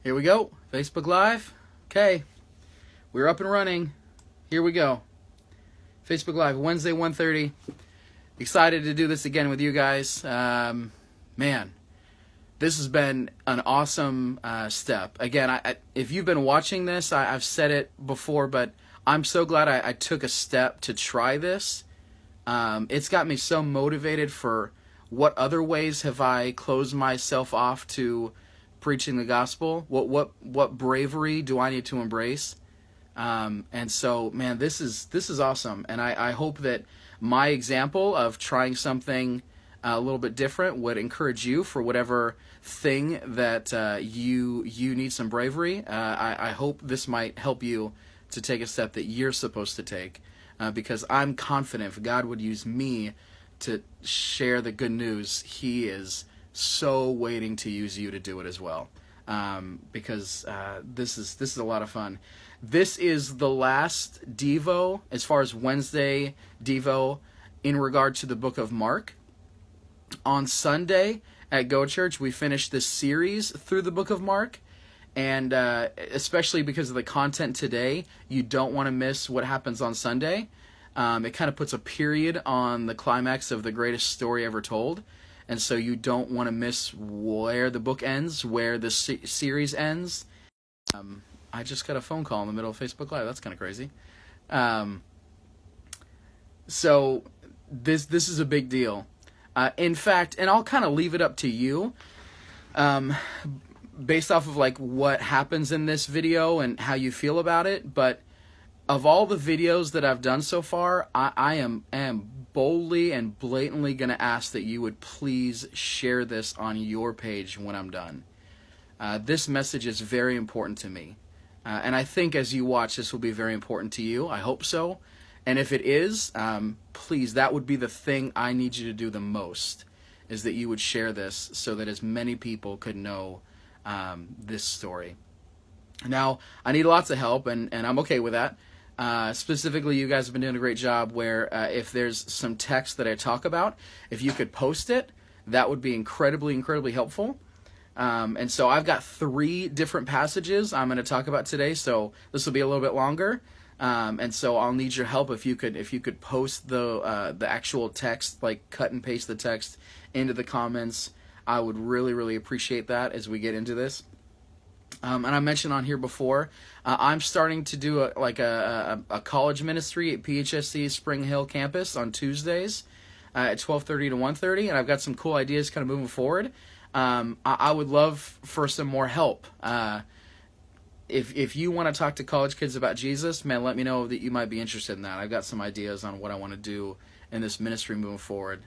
Here we go. Facebook Live. Okay. We're up and running. Here we go. Facebook Live, Wednesday, 1:30. Excited to do this again with you guys. Man, this has been an awesome step. Again, if you've been watching this, I've said it before, but I'm so glad I took a step to try this. It's got me so motivated for what other ways have I closed myself off to preaching the gospel? What bravery do I need to embrace? And so, man, this is awesome. And I hope that my example of trying something a little bit different would encourage you for whatever thing that you need some bravery. I hope this might help you to take a step that you're supposed to take, because I'm confident if God would use me to share the good news, He is so waiting to use you to do it as well. Because this is a lot of fun. This is the last Devo, as far as Wednesday Devo, in regard to the book of Mark. On Sunday at Go Church, we finished this series through the book of Mark. And especially because of the content today, you don't want to miss what happens on Sunday. It kind of puts a period on the climax of the greatest story ever told. And so you don't want to miss where the book ends, where the series ends. I just got a phone call in the middle of Facebook Live. That's kind of crazy. So this is a big deal. In fact, and I'll kind of leave it up to you, based off of like what happens in this video and how you feel about it. But of all the videos that I've done so far, I am boldly and blatantly going to ask that you would please share this on your page when I'm done. This message is very important to me. And I think as you watch, this will be very important to you. I hope so. And if it is, please, that would be the thing I need you to do the most, is that you would share this so that as many people could know this story. Now, I need lots of help, and I'm okay with that. Specifically, you guys have been doing a great job where if there's some text that I talk about, if you could post it, that would be incredibly helpful. And so I've got 3 different passages I'm going to talk about today, so this will be a little bit longer. And so I'll need your help if you could post the actual text, like cut and paste the text into the comments. I would really appreciate that as we get into this. And I mentioned on here before, I'm starting to do a college ministry at PHSC Spring Hill campus on Tuesdays at 12:30 to 1:30, and I've got some cool ideas kind of moving forward. I would love for some more help. If you want to talk to college kids about Jesus, man, let me know that you might be interested in that. I've got some ideas on what I want to do in this ministry moving forward.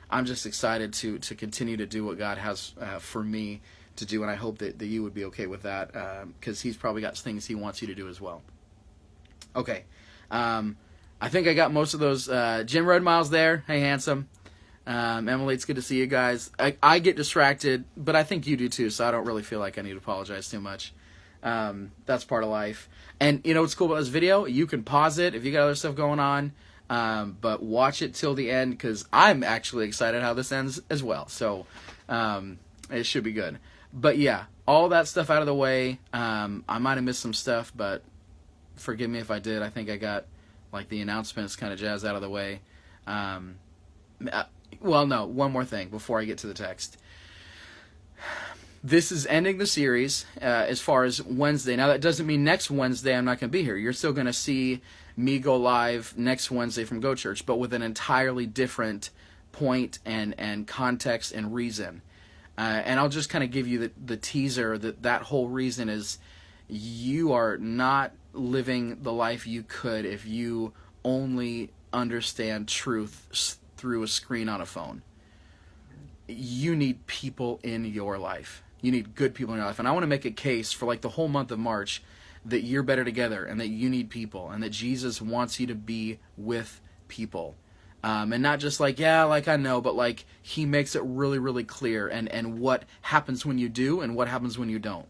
I'm just excited to continue to do what God has for me to do, and I hope that you would be okay with that, because He's probably got things He wants you to do as well. Okay, I think I got most of those. Jim Redmile's there. Hey, handsome. Emily, it's good to see you guys. I get distracted, but I think you do too, so I don't really feel like I need to apologize too much. That's part of life. And you know what's cool about this video? You can pause it if you got other stuff going on, but watch it till the end, because I'm actually excited how this ends as well. So it should be good. But yeah, all that stuff out of the way. I might have missed some stuff, but forgive me if I did. I think I got like the announcements kind of jazz out of the way. Well, no, one more thing before I get to the text. This is ending the series as far as Wednesday. Now, that doesn't mean next Wednesday I'm not going to be here. You're still going to see me go live next Wednesday from Go Church, but with an entirely different point and context and reason. And I'll just kind of give you the teaser that whole reason is you are not living the life you could if you only understand truth through a screen on a phone. You need people in your life. You need good people in your life. And I want to make a case for like the whole month of March that you're better together and that you need people and that Jesus wants you to be with people. And not just like, yeah, like I know, but like He makes it really clear and what happens when you do and what happens when you don't.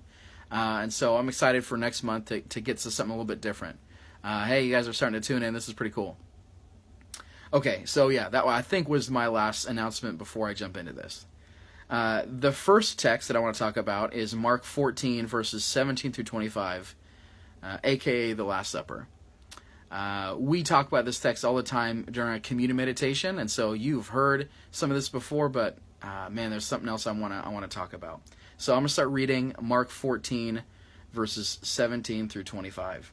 And so I'm excited for next month to get to something a little bit different. Hey, you guys are starting to tune in. This is pretty cool. Okay, so yeah, that I think was my last announcement before I jump into this. The first text that I want to talk about is Mark 14, verses 17 through 25, aka the Last Supper. We talk about this text all the time during a communion meditation, and so you've heard some of this before, but man, there's something else I want to talk about. So I'm going to start reading Mark 14, verses 17 through 25.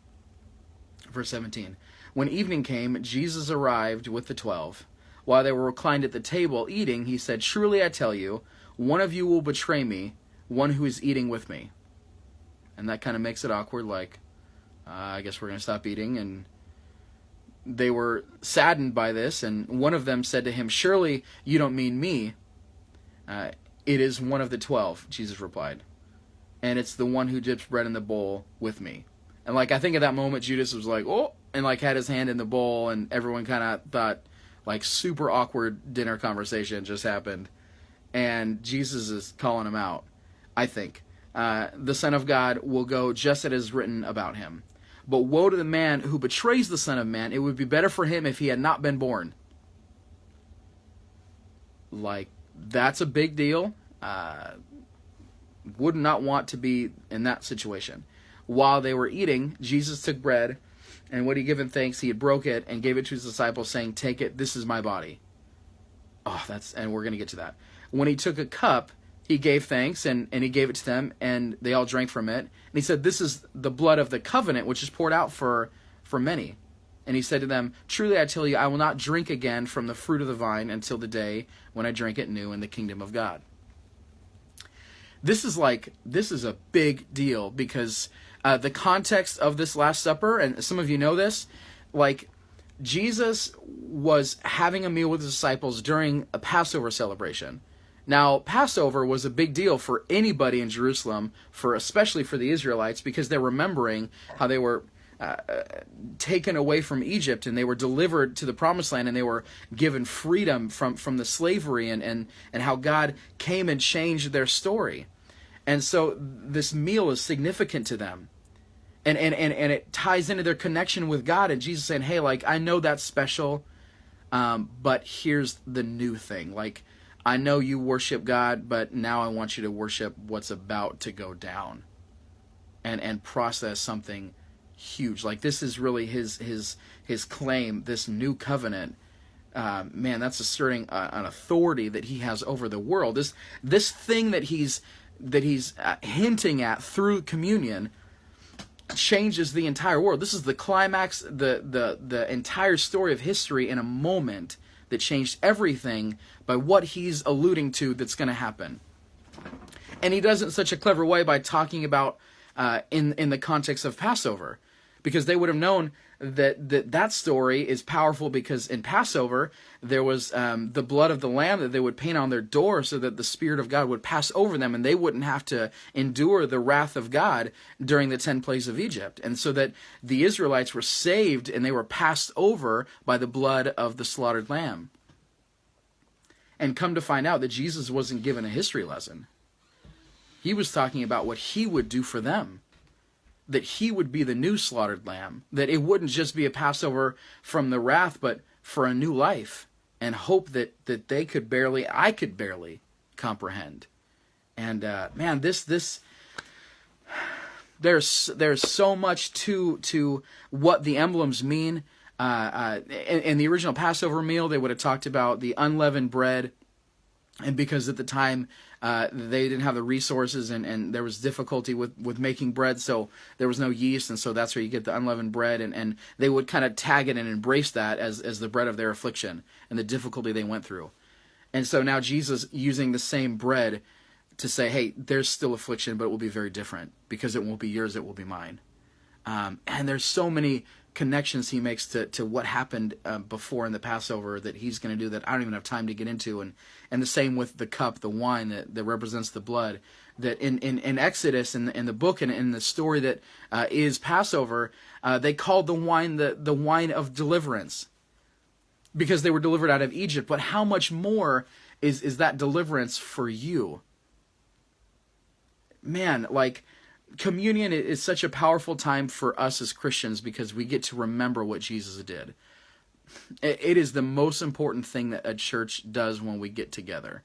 Verse 17. When evening came, Jesus arrived with the 12. While they were reclined at the table eating, he said, "Truly I tell you, one of you will betray me, one who is eating with me." And that kind of makes it awkward, like, I guess we're going to stop eating. And they were saddened by this, and one of them said to him, "Surely you don't mean me." "It is one of the 12, Jesus replied. "And it's the one who dips bread in the bowl with me." And like, I think at that moment, Judas was like, "Oh," and like had his hand in the bowl, and everyone kind of thought, like, super awkward dinner conversation just happened. And Jesus is calling him out, I think. The Son of God will go just as it is written about him. But woe to the man who betrays the Son of Man. It would be better for him if he had not been born. Like, that's a big deal. Would not want to be in that situation. While they were eating, Jesus took bread, and when he had given thanks, he had broke it and gave it to his disciples, saying, "Take it, this is my body." And we're going to get to that. When he took a cup, he gave thanks, and he gave it to them, and they all drank from it. And he said, "This is the blood of the covenant, which is poured out for many." And he said to them, "Truly I tell you, I will not drink again from the fruit of the vine until the day when I drink it new in the kingdom of God." This is a big deal, because the context of this Last Supper, and some of you know this, like, Jesus was having a meal with his disciples during a Passover celebration. Now, Passover was a big deal for anybody in Jerusalem, especially for the Israelites, because they're remembering how they were taken away from Egypt, and they were delivered to the Promised Land, and they were given freedom from the slavery, and how God came and changed their story. And so this meal is significant to them. And it ties into their connection with God, and Jesus saying, "Hey, like, I know that's special, but here's the new thing. Like, I know you worship God, but now I want you to worship what's about to go down, and process something huge." Like, this is really his claim, this new covenant. Man, that's asserting an authority that he has over the world. This thing that he's hinting at through communion changes the entire world. This is the climax, the entire story of history in a moment that changed everything by what he's alluding to that's going to happen. And he does it in such a clever way by talking about in the context of Passover, because they would have known that story is powerful, because in Passover there was the blood of the lamb that they would paint on their door so that the Spirit of God would pass over them, and they wouldn't have to endure the wrath of God during the 10 plagues of Egypt. And so that the Israelites were saved, and they were passed over by the blood of the slaughtered lamb. And come to find out that Jesus wasn't given a history lesson. He was talking about what he would do for them. That he would be the new slaughtered lamb. That it wouldn't just be a Passover from the wrath, but for a new life. And hope that I could barely comprehend. And man, there's so much to what the emblems mean. In the original Passover meal, they would have talked about the unleavened bread, and because at the time they didn't have the resources, and there was difficulty with making bread, so there was no yeast, and so that's where you get the unleavened bread, and they would kind of tag it and embrace that as the bread of their affliction and the difficulty they went through. And so now Jesus using the same bread to say, hey, there's still affliction, but it will be very different, because it won't be yours, it will be mine. And there's so many connections he makes to what happened before in the Passover that he's going to do that I don't even have time to get into. And the same with the cup, the wine that represents the blood. That in Exodus, in the book, and in the story that is Passover, they called the wine the wine of deliverance, because they were delivered out of Egypt. But how much more is that deliverance for you? Man, like, communion is such a powerful time for us as Christians, because we get to remember what Jesus did. It is the most important thing that a church does when we get together.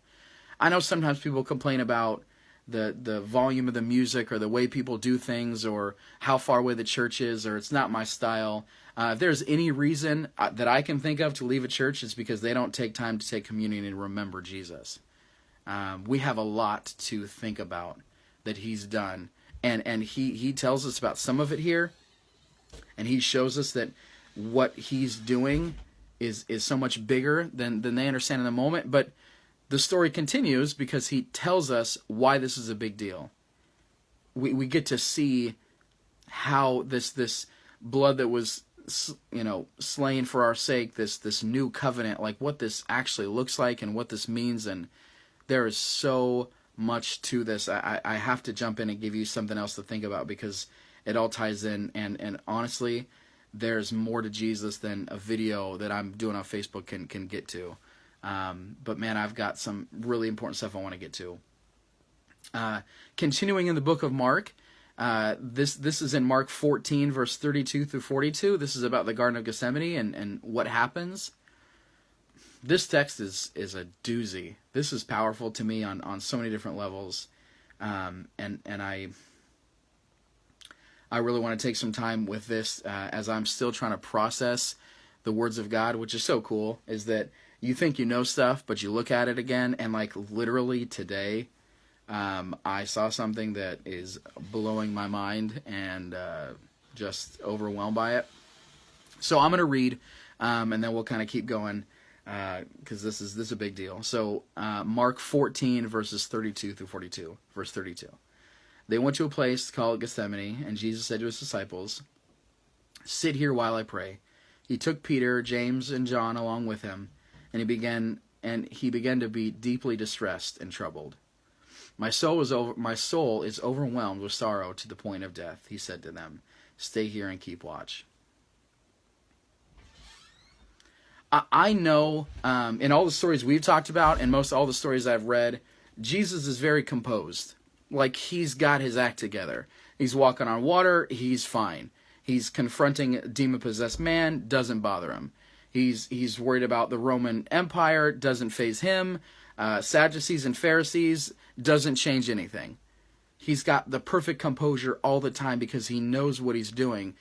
I know sometimes people complain about the volume of the music or the way people do things or how far away the church is or it's not my style. If there's any reason that I can think of to leave a church, it's because they don't take time to take communion and remember Jesus. We have a lot to think about that he's done. And he tells us about some of it here. And he shows us that what he's doing is so much bigger than they understand in the moment. But the story continues because he tells us why this is a big deal. We get to see how this blood that was slain for our sake, this new covenant, like what this actually looks like and what this means. And there is so much to this. I have to jump in and give you something else to think about because it all ties in. And honestly, there's more to Jesus than a video that I'm doing on Facebook can get to. But man, I've got some really important stuff I want to get to. Continuing in the book of Mark, this is in Mark 14, verse 32 through 42. This is about the Garden of Gethsemane and what happens. This text is a doozy. This is powerful to me on so many different levels. And I really want to take some time with this as I'm still trying to process the words of God, which is so cool, is that you think you know stuff, but you look at it again, and like literally today, I saw something that is blowing my mind and just overwhelmed by it. So I'm going to read, and then we'll kind of keep going because this is a big deal. So Mark 14, verses 32 through 42, verse 32. They went to a place called Gethsemane, and Jesus said to his disciples, "Sit here while I pray." He took Peter, James, and John along with him, and he began to be deeply distressed and troubled. My soul is overwhelmed with sorrow to the point of death, he said to them. Stay here and keep watch. I know in all the stories we've talked about and most all the stories I've read, Jesus is very composed. Like he's got his act together. He's walking on water, he's fine. He's confronting a demon-possessed man, doesn't bother him. He's worried about the Roman Empire, doesn't faze him. Sadducees and Pharisees, doesn't change anything. He's got the perfect composure all the time because he knows what he's doing.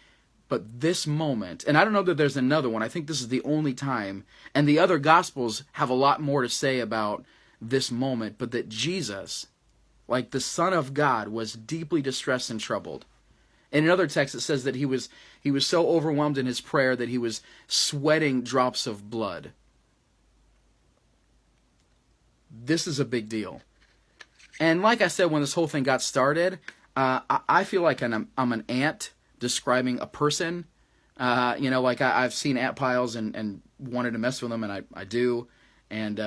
But this moment, and I don't know that there's another one, I think this is the only time, and the other Gospels have a lot more to say about this moment, but that Jesus, like the Son of God, was deeply distressed and troubled. In another text, it says that he was so overwhelmed in his prayer that he was sweating drops of blood. This is a big deal. And like I said, when this whole thing got started, I feel like I'm an ant describing a person. Like I've seen ant piles and wanted to mess with them, and I do. And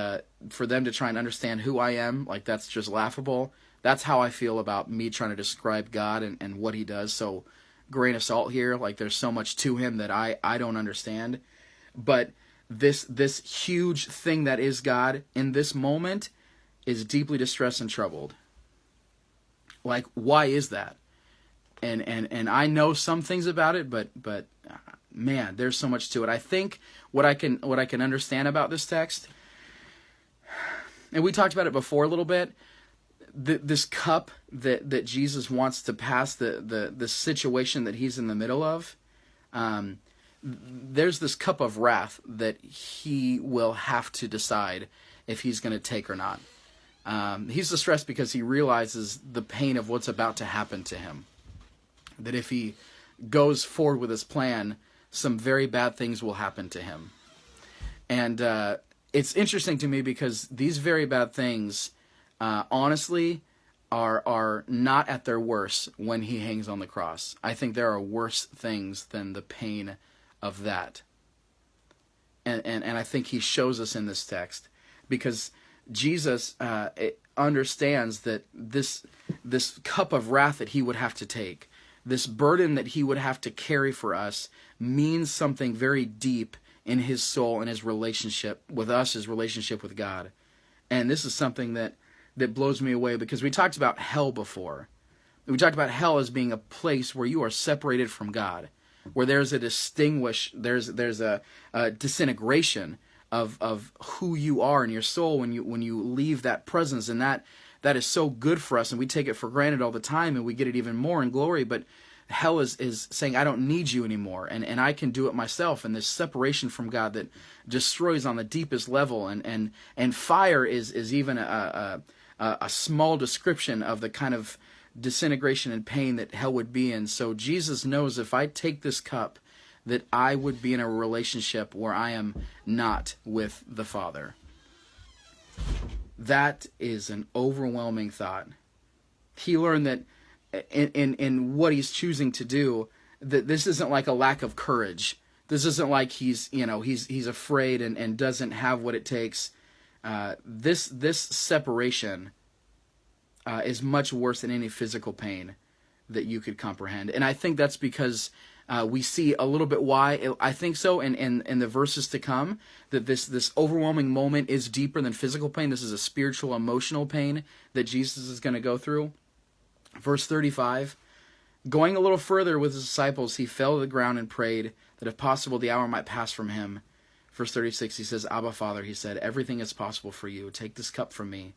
for them to try and understand who I am, like that's just laughable. That's how I feel about me trying to describe God and what he does. So grain of salt here, like there's so much to him that I don't understand. But this huge thing that is God in this moment is deeply distressed and troubled. Like, why is that? And I know some things about it, but man, there's so much to it. I think what I can understand about this text, and we talked about it before a little bit, this cup that Jesus wants to pass, the situation that he's in the middle of, there's this cup of wrath that he will have to decide if he's going to take or not. He's distressed because he realizes the pain of what's about to happen to him. That if he goes forward with his plan, some very bad things will happen to him. And it's interesting to me because these very bad things, honestly, are not at their worst when he hangs on the cross. I think there are worse things than the pain of that. And I think he shows us in this text because Jesus understands that this cup of wrath that he would have to take, this burden that he would have to carry for us, means something very deep in his soul and his relationship with us, his relationship with God. And this is something that blows me away because we talked about hell before. We talked about hell as being a place where you are separated from God, where there's a disintegration of who you are in your soul when you leave that presence. And that is so good for us, and we take it for granted all the time, and we get it even more in glory. But hell is saying, I don't need you anymore, and I can do it myself. And this separation from God that destroys on the deepest level, and fire is even a small description of the kind of disintegration and pain that hell would be in. So Jesus knows, if I take this cup, that I would be in a relationship where I am not with the Father. That is an overwhelming thought. He learned that in what he's choosing to do, that this isn't like a lack of courage. This isn't like he's afraid and doesn't have what it takes. This separation is much worse than any physical pain that you could comprehend. And I think that's because we see a little bit why I think so in the verses to come, that this overwhelming moment is deeper than physical pain. This is a spiritual, emotional pain that Jesus is going to go through. Verse 35, going a little further with his disciples, he fell to the ground and prayed that if possible the hour might pass from him. Verse 36, he says, Abba, Father, he said, everything is possible for you. Take this cup from me,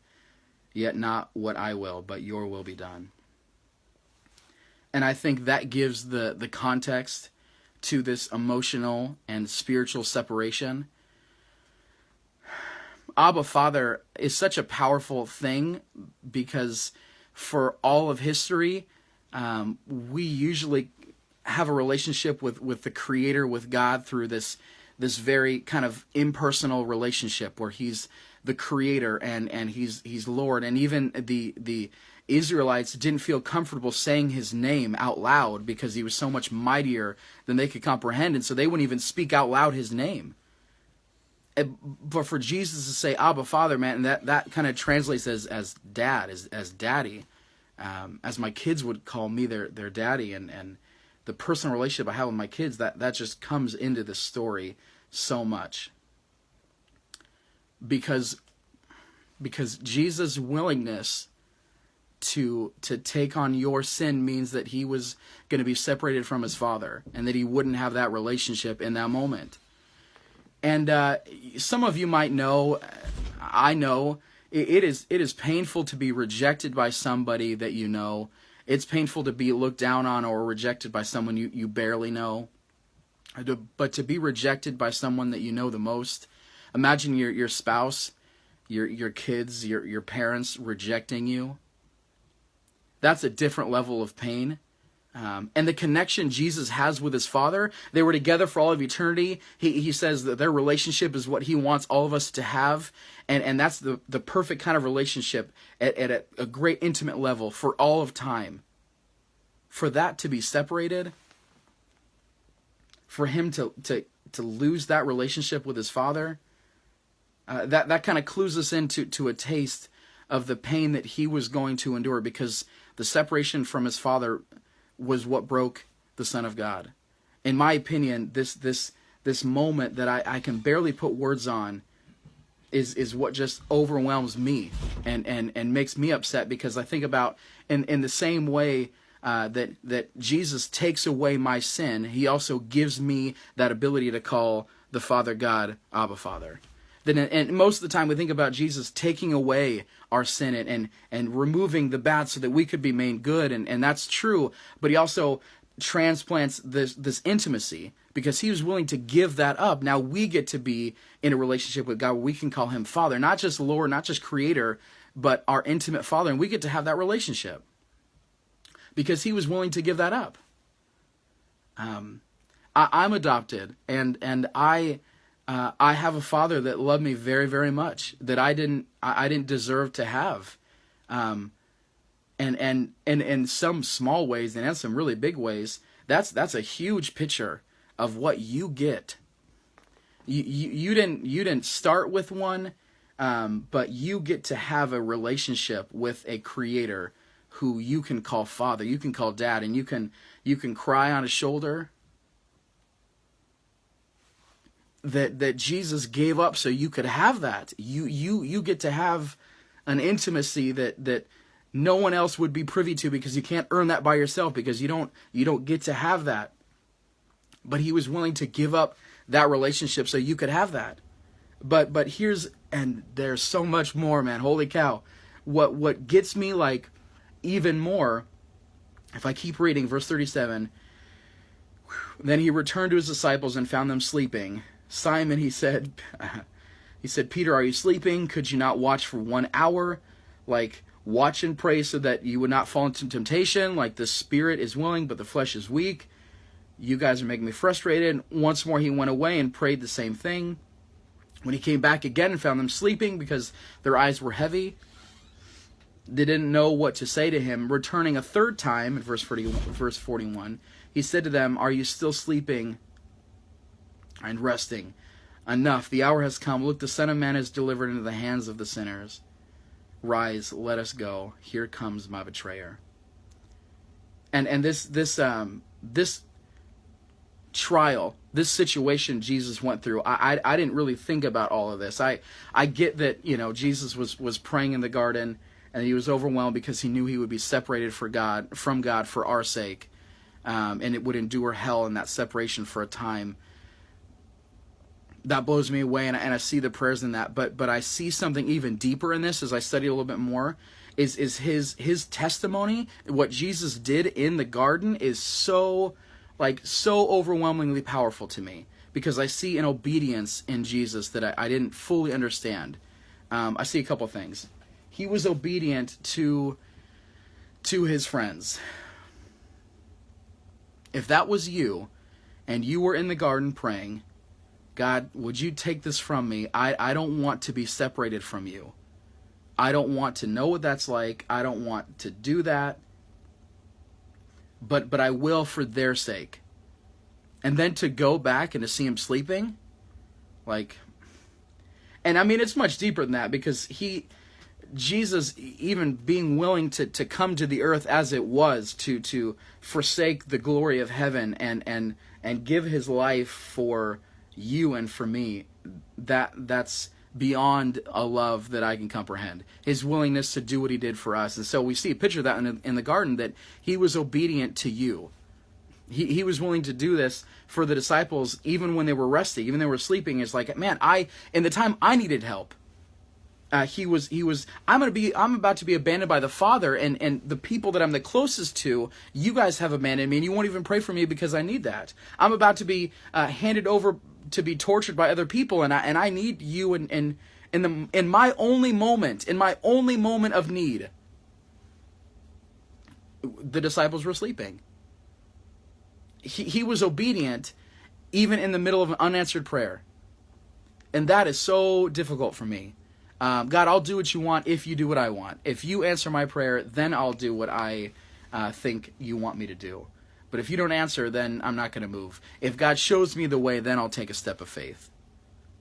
yet not what I will, but your will be done. And I think that gives the context to this emotional and spiritual separation. Abba, Father is such a powerful thing, because for all of history, we usually have a relationship with the Creator, with God, through this very kind of impersonal relationship where he's the Creator and he's Lord. And even the Israelites didn't feel comfortable saying his name out loud because he was so much mightier than they could comprehend, and so they wouldn't even speak out loud his name. But for Jesus to say Abba, Father, man, and that kind of translates as dad, as daddy, as my kids would call me their daddy, and the personal relationship I have with my kids, that just comes into this story so much. Because Jesus' willingness to take on your sin means that he was going to be separated from his Father, and that he wouldn't have that relationship in that moment. And some of you might know, I know, it is painful to be rejected by somebody that you know. It's painful to be looked down on or rejected by someone you barely know. But to be rejected by someone that you know the most, imagine your spouse, your kids, your parents rejecting you. That's a different level of pain. And the connection Jesus has with his Father, they were together for all of eternity. He says that their relationship is what he wants all of us to have. And that's the perfect kind of relationship at a great intimate level for all of time. For that to be separated, for him to lose that relationship with his Father, that kind of clues us into a taste of the pain that he was going to endure, because the separation from his Father was what broke the Son of God. In my opinion, this moment that I can barely put words on is what just overwhelms me and makes me upset, because I think about in the same way that Jesus takes away my sin, he also gives me that ability to call the Father God Abba, Father. And most of the time we think about Jesus taking away our sin and removing the bad so that we could be made good, and that's true, but he also transplants this intimacy, because he was willing to give that up. Now we get to be in a relationship with God where we can call him Father, not just Lord, not just Creator, but our intimate Father, and we get to have that relationship because he was willing to give that up. I'm adopted, and I have a Father that loved me very, very much, that I didn't deserve to have, and in some small ways and in some really big ways, that's a huge picture of what you get. You didn't start with one, but you get to have a relationship with a Creator who you can call Father, you can call Dad, and you can cry on his shoulder. That Jesus gave up so you could have that. You get to have an intimacy that no one else would be privy to, because you can't earn that by yourself, because you don't get to have that. But he was willing to give up that relationship so you could have that. But here's, and there's so much more, man. Holy cow. What gets me like even more, if I keep reading verse 37, then he returned to his disciples and found them sleeping. Simon, he said, Peter, are you sleeping? Could you not watch for 1 hour? Like, watch and pray so that you would not fall into temptation. Like, the spirit is willing, but the flesh is weak. You guys are making me frustrated. Once more he went away and prayed the same thing. When he came back again and found them sleeping because their eyes were heavy, they didn't know what to say to him. Returning a third time, in verse 41, he said to them, are you still sleeping and resting? Enough, the hour has come. Look, the Son of Man is delivered into the hands of the sinners. Rise, let us go. Here comes my betrayer. And this trial, this situation Jesus went through, I didn't really think about all of this. I get that, Jesus was praying in the garden, and he was overwhelmed because he knew he would be separated from God for our sake, and it would endure hell in that separation for a time. That blows me away, and I see the prayers in that. But I see something even deeper in this as I study a little bit more. Is his testimony, what Jesus did in the garden, is so overwhelmingly powerful to me, because I see an obedience in Jesus that I didn't fully understand. I see a couple things. He was obedient to his friends. If that was you, and you were in the garden praying, God, would you take this from me? I don't want to be separated from you. I don't want to know what that's like. I don't want to do that. But I will for their sake. And then to go back and to see him sleeping, and I mean, it's much deeper than that, because Jesus, even being willing to come to the earth as it was, to forsake the glory of heaven and give his life for you and for me, that's beyond a love that I can comprehend. His willingness to do what he did for us. And so we see a picture of that in the garden, that he was obedient to you. He was willing to do this for the disciples, even when they were resting, even when they were sleeping. It's like, man, in the time I needed help, he was I'm about to be abandoned by the Father, and the people that I'm the closest to, you guys have abandoned me, and you won't even pray for me because I need that. I'm about to be handed over to be tortured by other people, and I need you in my only moment of need. The disciples were sleeping. He was obedient even in the middle of an unanswered prayer. And that is so difficult for me. God, I'll do what you want if you do what I want. If you answer my prayer, then I'll do what I think you want me to do. But if you don't answer, then I'm not going to move. If God shows me the way, then I'll take a step of faith.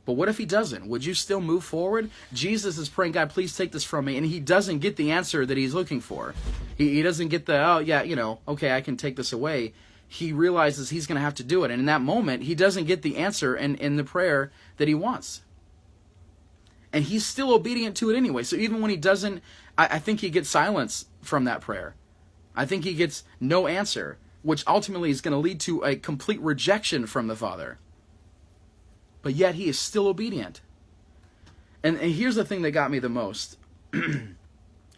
But what if he doesn't? Would you still move forward? Jesus is praying, God, please take this from me. And he doesn't get the answer that he's looking for. He doesn't get the, oh, yeah, okay, I can take this away. He realizes he's going to have to do it. And in that moment, he doesn't get the answer in the prayer that he wants. And he's still obedient to it anyway. So even when he doesn't, I think he gets silence from that prayer. I think he gets no answer, which ultimately is going to lead to a complete rejection from the Father. But yet he is still obedient. And here's the thing that got me the most.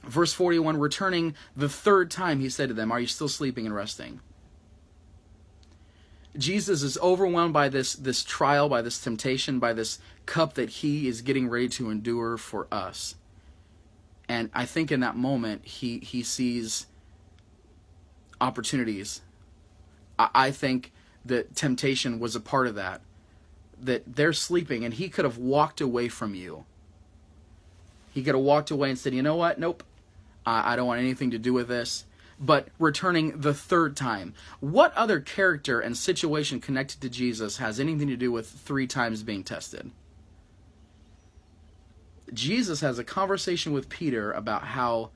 Verse 41, returning the third time, he said to them, are you still sleeping and resting? Jesus is overwhelmed by this trial, by this temptation, by this cup that he is getting ready to endure for us. And I think in that moment, he sees opportunities. I think that temptation was a part of that. That they're sleeping, and he could have walked away from you. He could have walked away and said, you know what? Nope. I don't want anything to do with this. But returning the third time. What other character and situation connected to Jesus has anything to do with 3 times being tested? Jesus has a conversation with Peter about how,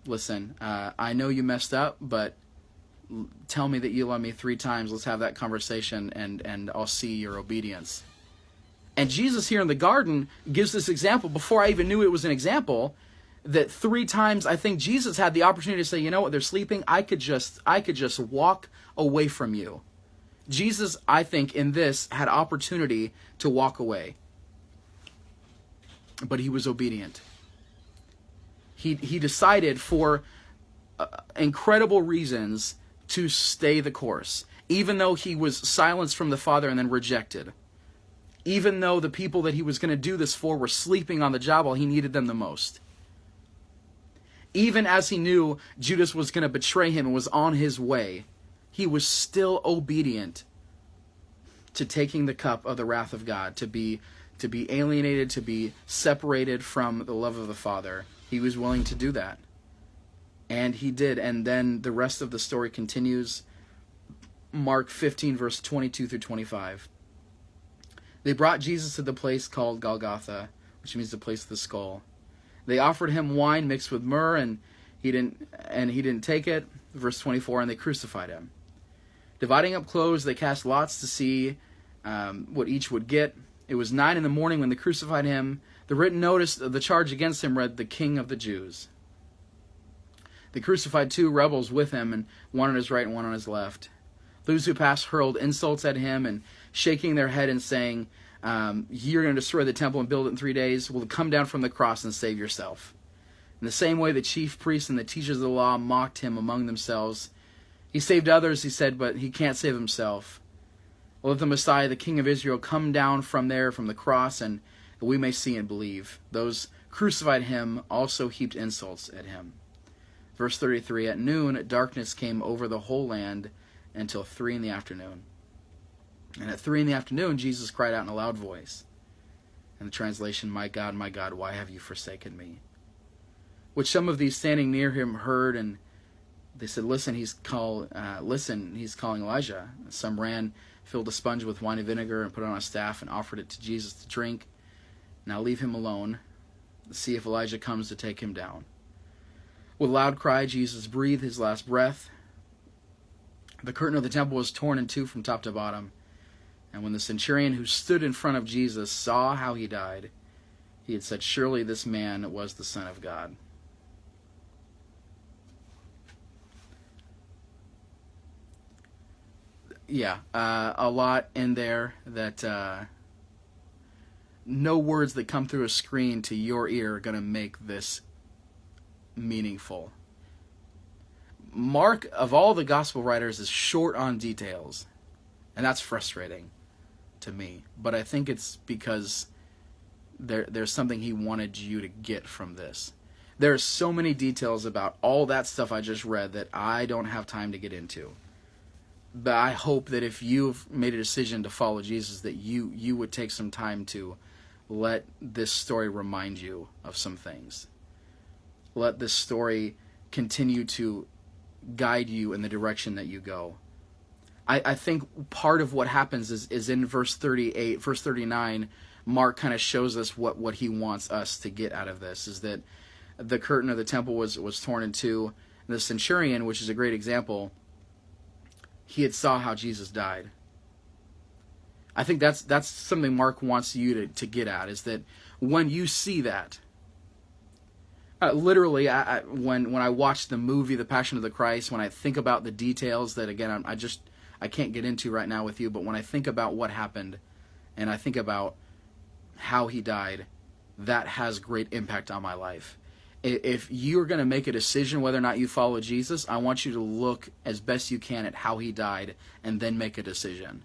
listen, I know you messed up, but tell me that you love me 3 times. Let's have that conversation, and I'll see your obedience. And Jesus here in the garden gives this example before I even knew it was an example. That 3 times I think Jesus had the opportunity to say, you know what, they're sleeping. I could just walk away from you. Jesus, I think, in this had opportunity to walk away. but he was obedient. He decided for incredible reasons to stay the course, even though he was silenced from the Father and then rejected. Even though the people that he was going to do this for were sleeping on the job while he needed them the most. Even as he knew Judas was going to betray him and was on his way, he was still obedient to taking the cup of the wrath of God, to be alienated, to be separated from the love of the Father. He was willing to do that. And he did. And then the rest of the story continues. Mark 15, verse 22 through 25. They brought Jesus to the place called Golgotha, which means the place of the skull. They offered him wine mixed with myrrh, and he didn't take it. Verse 24, and they crucified him. Dividing up clothes, they cast lots to see what each would get. It was 9 in the morning when they crucified him. The written notice of the charge against him read, "The King of the Jews." They crucified 2 rebels with him, and one on his right and one on his left. Those who passed hurled insults at him, and shaking their head and saying, "You're going to destroy the temple and build it in 3 days. Well, come down from the cross and save yourself." In the same way, the chief priests and the teachers of the law mocked him among themselves. He saved others, he said, but he can't save himself. Let the Messiah, the King of Israel, come down from the cross, and we may see and believe. Those crucified him also heaped insults at him. Verse 33, at noon, darkness came over the whole land until 3 in the afternoon. And at 3 in the afternoon, Jesus cried out in a loud voice. And the translation, my God, why have you forsaken me?" Which some of these standing near him heard, and they said, listen, he's calling Elijah. Some ran, filled a sponge with wine and vinegar, and put it on a staff, and offered it to Jesus to drink. "Now leave him alone. See if Elijah comes to take him down." With a loud cry, Jesus breathed his last breath. The curtain of the temple was torn in 2 from top to bottom. And when the centurion who stood in front of Jesus saw how he died, he had said, "Surely this man was the Son of God." Yeah, a lot in there that no words that come through a screen to your ear are going to make this meaningful. Mark, of all the gospel writers, is short on details, and that's frustrating to me. But I think it's because there's something he wanted you to get from this. There's so many details about all that stuff I just read that I don't have time to get into. But I hope that if you've made a decision to follow Jesus, that you would take some time to let this story remind you of some things. Let this story continue to guide you in the direction that you go. I think part of what happens is in verse 38, verse 39, Mark kind of shows us what he wants us to get out of this, is that the curtain of the temple was torn in 2. The centurion, which is a great example, he had saw how Jesus died. I think that's something Mark wants you to get at, is that when you see that, literally, when I watch the movie The Passion of the Christ, when I think about the details that, again, I can't get into right now with you, but when I think about what happened, and I think about how he died, that has great impact on my life. If you're going to make a decision whether or not you follow Jesus, I want you to look as best you can at how he died and then make a decision.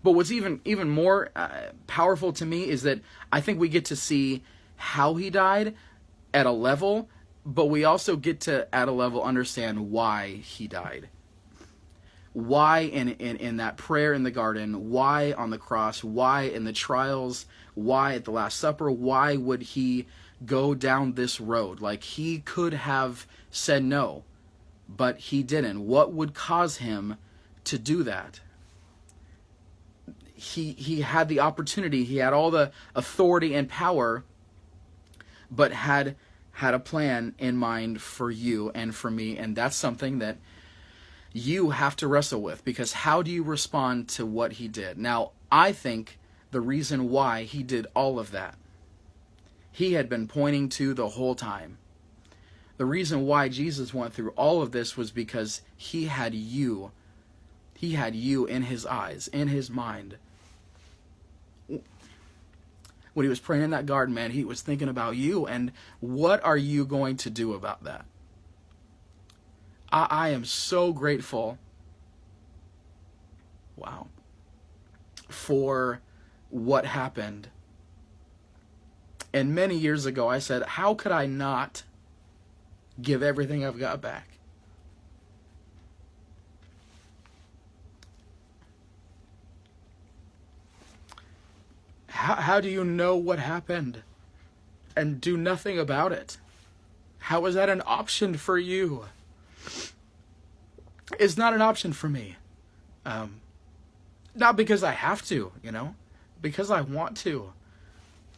But what's even more powerful to me is that I think we get to see how he died at a level, but we also get to, at a level, understand why he died. Why in that prayer in the garden, why on the cross, why in the trials, why at the Last Supper, why would he go down this road? Like, he could have said no, but he didn't. What would cause him to do that? He had the opportunity, he had all the authority and power, but had a plan in mind for you and for me, and that's something that you have to wrestle with, because how do you respond to what he did? Now, I think the reason why he did all of that, he had been pointing to the whole time. The reason why Jesus went through all of this was because he had you. He had you in his eyes, in his mind. when he was praying in that garden, man, he was thinking about you. And what are you going to do about that? I am so grateful, wow, for what happened. And many years ago, I said, how could I not give everything I've got back? How do you know what happened and do nothing about it? How is that an option for you? It's not an option for me. Not because I have to, because I want to.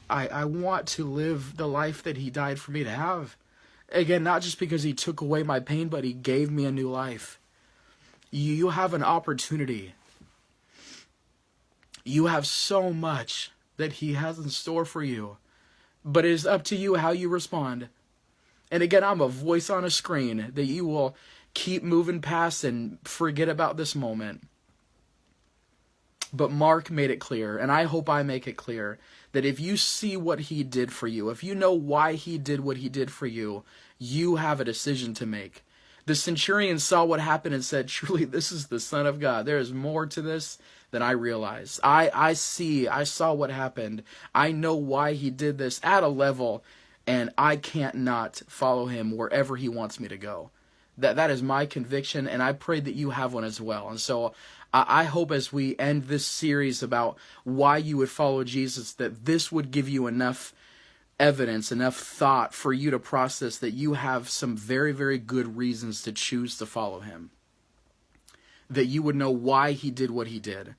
I want to live the life that he died for me to have. Again, not just because he took away my pain, but he gave me a new life. You have an opportunity. You have so much that he has in store for you. But it is up to you how you respond. And again, I'm a voice on a screen that you will keep moving past and forget about this moment. But Mark made it clear, and I hope I make it clear, that if you see what he did for you, if you know why he did what he did for you, you have a decision to make. The centurion saw what happened and said, truly, this is the Son of God. There is more to this than I realized. I saw what happened. I know why he did this at a level, and I can't not follow him wherever he wants me to go. That is my conviction, and I pray that you have one as well. And so I hope as we end this series about why you would follow Jesus, that this would give you enough evidence, enough thought for you to process that you have some very, very good reasons to choose to follow him. That you would know why he did what he did.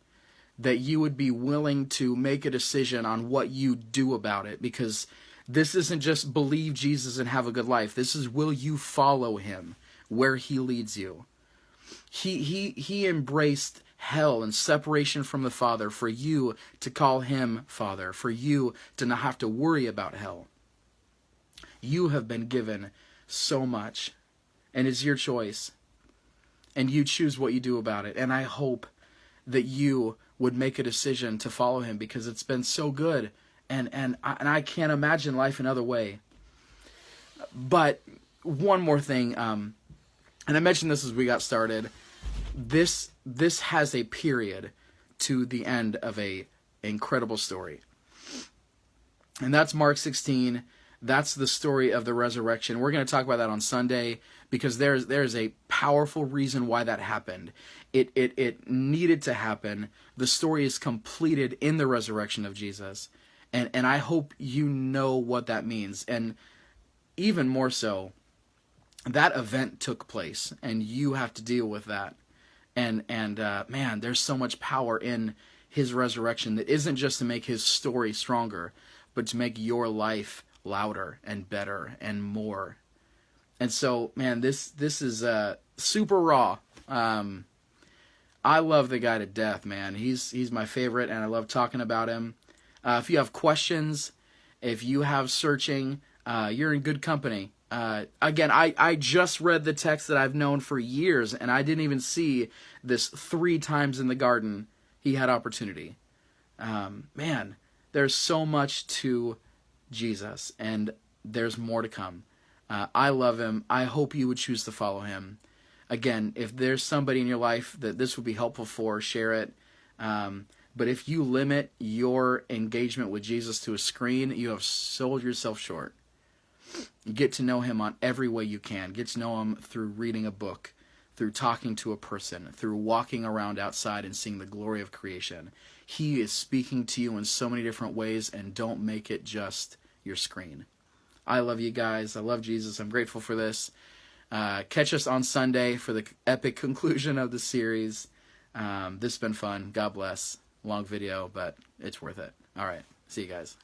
That you would be willing to make a decision on what you do about it. Because this isn't just believe Jesus and have a good life. This is, will you follow him where he leads you? He embraced hell and separation from the Father for you to call him Father, for you to not have to worry about hell. You have been given so much, and it's your choice, and you choose what you do about it. And I hope that you would make a decision to follow him, because it's been so good, and I can't imagine life another way. But one more thing, and I mentioned this as we got started. This has a period to the end of a incredible story. And that's Mark 16. That's the story of the resurrection. We're going to talk about that on Sunday, because there's a powerful reason why that happened. It needed to happen. The story is completed in the resurrection of Jesus. And I hope you know what that means. And even more so, that event took place, and you have to deal with that. And man, there's so much power in his resurrection that isn't just to make his story stronger, but to make your life louder and better and more. And so, man, this is super raw. I love the guy to death, man. He's my favorite, and I love talking about him. If you have questions, if you have searching, you're in good company. Again, I just read the text that I've known for years, and I didn't even see this 3 times in the garden he had opportunity. Man, there's so much to Jesus, and there's more to come. I love him. I hope you would choose to follow him. Again, if there's somebody in your life that this would be helpful for, share it. But if you limit your engagement with Jesus to a screen, you have sold yourself short. Get to know him on every way you can. Get to know him through reading a book, through talking to a person, through walking around outside and seeing the glory of creation. He is speaking to you in so many different ways, and don't make it just your screen. I love you guys. I love Jesus. I'm grateful for this. Catch us on Sunday for the epic conclusion of the series. This has been fun. God bless. Long video, but it's worth it. All right. See you guys.